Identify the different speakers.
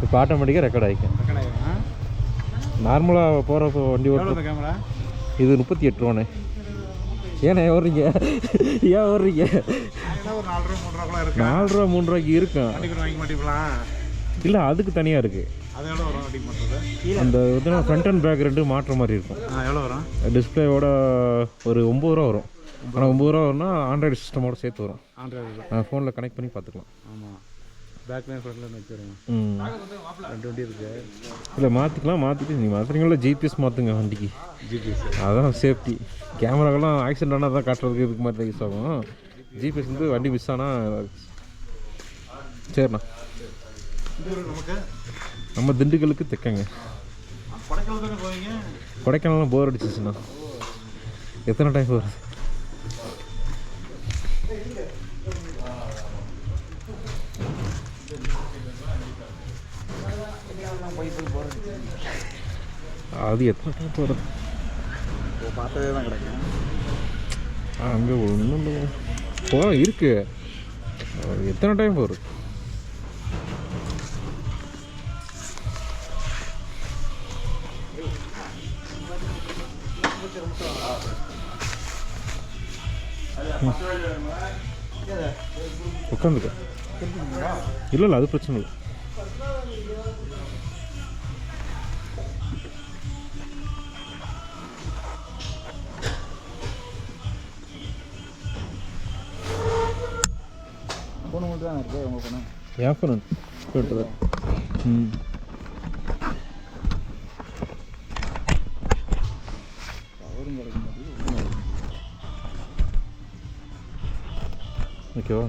Speaker 1: இப்போ ஆட்டோமேட்டிக்காக ரெக்கார்ட் ஆகிக்கும். நார்மலாக போகிறப்போ வண்டி ஓட்டுற
Speaker 2: கேமரா
Speaker 1: இது 38 ரூபாண்ணே. ஏண்ணே ஓடுறீங்க? ஏன் ஓடுறீங்க?
Speaker 2: ஒரு 4 ரூபா 3 ரூபா இருக்கு.
Speaker 1: 4 ரூபா 3 ரூபாய்க்கு இருக்கும்.
Speaker 2: வாங்கி மாட்டிக்கலாம்.
Speaker 1: இல்லை, அதுக்கு தனியாக இருக்குது.
Speaker 2: அது எவ்வளோ வரும் வண்டி பண்ணுறது?
Speaker 1: அந்த வந்து ஃப்ரண்ட் அண்ட் பேக் ரெண்டு மாட்டுற மாதிரி இருக்கும்.
Speaker 2: எவ்வளோ வரும்?
Speaker 1: டிஸ்பிளேவோட ஒரு 9 ரூபா வரும். ஆனால் 9 ரூபா வரும்னா ஆண்ட்ராய்டு சிஸ்டமோட சேர்த்து வரும்.
Speaker 2: ஆண்ட்ராய்டு
Speaker 1: ஃபோனில் கனெக்ட் பண்ணி பார்த்துக்கலாம்.
Speaker 2: ஆமாம், பேக்லேயும் ஃப்ரண்ட்லேயும் வச்சுருங்க. 2 வண்டி இருக்குது.
Speaker 1: இல்லை மாற்றிக்கலாம். மாற்றிட்டு நீங்கள் மாற்றுறீங்களா ஜிபிஎஸ் மாற்றுங்க வண்டிக்கு.
Speaker 2: ஜிபிஎஸ்
Speaker 1: அதான் சேஃப்டி. கேமராக்கெல்லாம் ஆக்சிடென்ட் ஆனால் தான் காட்டுறதுக்கு இதுக்கு மாதிரி தான் யூஸ் ஆகும். ஜிபிஎஸ் வந்து வண்டி மிஸ் ஆனால் சரிண்ணா.
Speaker 2: நமக்கு
Speaker 1: நம்ம திண்டுக்கலுக்கு தைக்கங்க.
Speaker 2: கொடைக்கானல் தானே போவீங்க?
Speaker 1: கொடைக்கானல்லாம் போர் அடிச்சிச்சுண்ணா. எத்தனை டைம் வருது? அது எத்தனை டைம் போகிறது?
Speaker 2: பார்த்ததே தான் கிடைக்கும்.
Speaker 1: அங்கே ஒன்றும் இருக்கு. எத்தனை டைம் போகிறது? உட்காந்துக்க. இல்லை அது பிரச்சனை இல்லை.
Speaker 2: ஃபோன் மட்டும் தான் இருக்குது உங்கள் ஃபோனு?
Speaker 1: என் ஃபோன் கேட்டுதான். ஓகேவா?